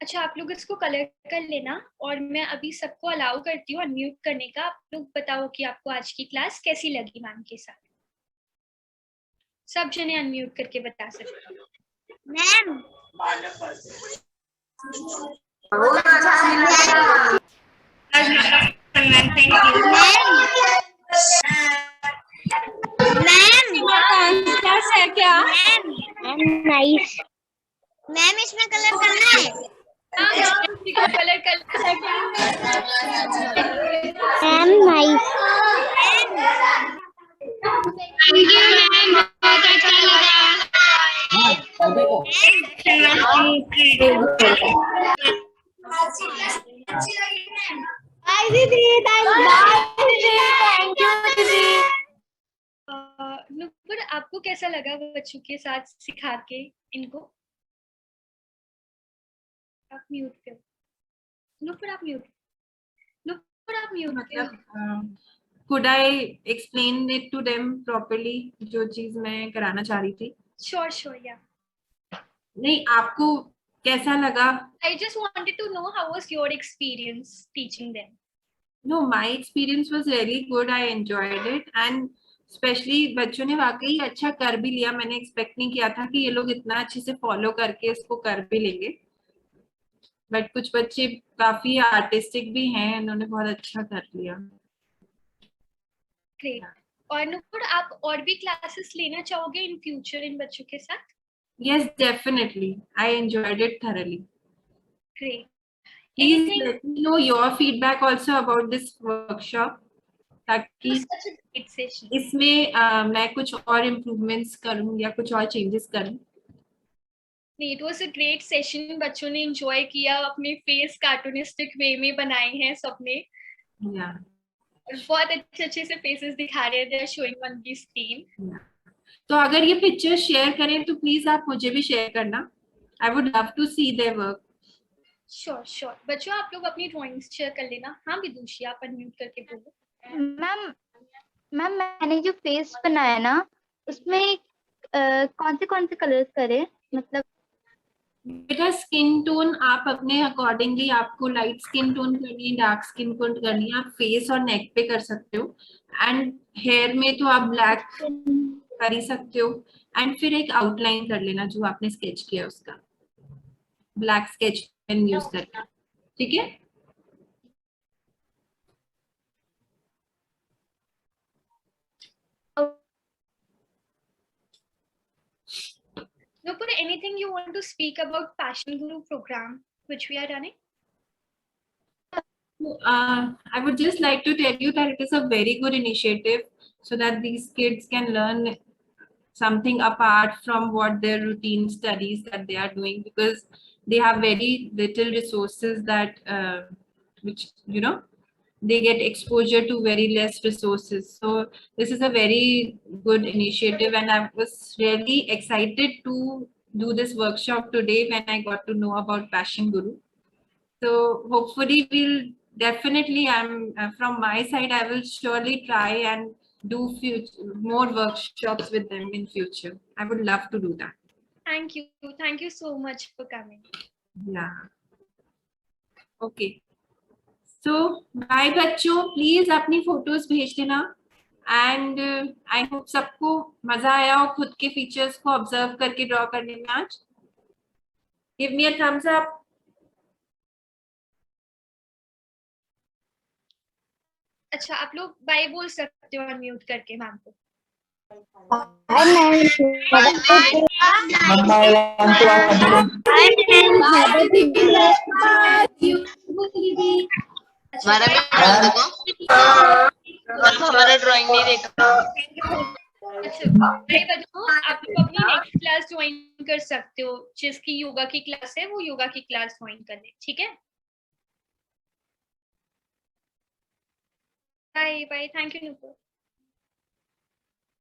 अच्छा, आप लोग इसको कलर कर लेना और मैं अभी सबको अलाउ करती हूँ अनम्यूट करने का. आप लोग बताओ कि आपको आज की क्लास कैसी लगी मैम के साथ. सब जने अनम्यूट करके बता सकते हो. मैम है क्या? नाइस मैम इसमें कलर करना है. Colour ma'am nice thank you ma'am, बहुत अच्छा लगा. बाय दीदी. थैंक यू दीदी. नुपुर, आपको कैसा लगा बच्चों के साथ सिखा के इनको? आप म्यूट करो. नुपुर आप म्यूट. नुपुर आप म्यूट करो. मतलब could I explain it to them properly, जो चीज मैं कराना चाह रही थी? श्योर या. नहीं, आपको कैसा लगा? I just wanted to know how was your experience teaching them? No, my experience was really good. I enjoyed it, and especially बच्चों ने वाकई अच्छा कर भी लिया. मैंने एक्सपेक्ट नहीं किया था कि ये लोग इतना अच्छे से फॉलो करके इसको कर भी लेंगे. बट कुछ बच्चे काफी आर्टिस्टिक भी हैं, इन्होंने बहुत अच्छा कर लिया. Great. और नुपुर, आप और भी क्लासेस लेना चाहोगे इन फ्यूचर इन बच्चों के साथ? Yes, definitely. I enjoyed it thoroughly. Great. Please Anything? let me know your feedback also about this workshop, ताकि Such a great session. इसमें मैं कुछ और इम्प्रूवमेंट्स करूं या कुछ और चेंजेस करूं. It was a great session. बच्चों ने enjoy किया, अपने फेस कार्टूनिस्टिक वे में बनाए हैं सबने. Yeah. बहुत अच्छे से फेसेस दिखा रहे थे, showing on the screen. तो अगर ये पिक्चर शेयर करें तो प्लीज आप मुझे भी शेयर करना. I would love to see their work. Sure. बच्चों, आप लोग अपनी ड्राइंग्स शेयर कर लेना. हाँ विदुषी, आप अनम्यूट करके बोलो. मैम मैंने जो फेस बनाया ना, उसमें कौन से कलर्स करे? मतलब बेटा, स्किन टोन आप अपने अकॉर्डिंगली, आपको लाइट स्किन टोन करनी है, डार्क स्किन टोन करनी है, आप फेस और नेक पे कर सकते हो. एंड हेयर में तो आप ब्लैक कर ही सकते हो. एंड फिर एक आउटलाइन कर लेना जो आपने स्केच किया उसका, ब्लैक स्केच पेन यूज करके. ठीक है? Nupur, anything you want to speak about Passion Guru program which we are running? I would just like to tell you that it is a very good initiative so that these kids can learn something apart from what their routine studies that they are doing, because they have very little resources that which they get exposure to very less resources. So this is a very good initiative, and I was really excited to do this workshop today when I got to know about Passion Guru. So hopefully we'll definitely, from my side, I will surely try and do more workshops with them in future. I would love to do that. Thank you so much for coming. Yeah. Okay. So bye बच्चों, please अपनी photos भेज देना. And I hope सबको मजा आया हो खुद के features को observe करके draw करने में आज. Give me a thumbs up. अच्छा, आप लोग बाय बोल सकते हो अनम्यूट करके मैम को. हमारा ड्राइंग नहीं देखा. अच्छा भाई बच्चों, आप लोग अपनी नेक्स्ट क्लास ज्वाइन कर सकते हो. जिसकी योगा की क्लास है वो योगा की क्लास ज्वाइन कर ले. ठीक है? बाय. Thank you Nupur.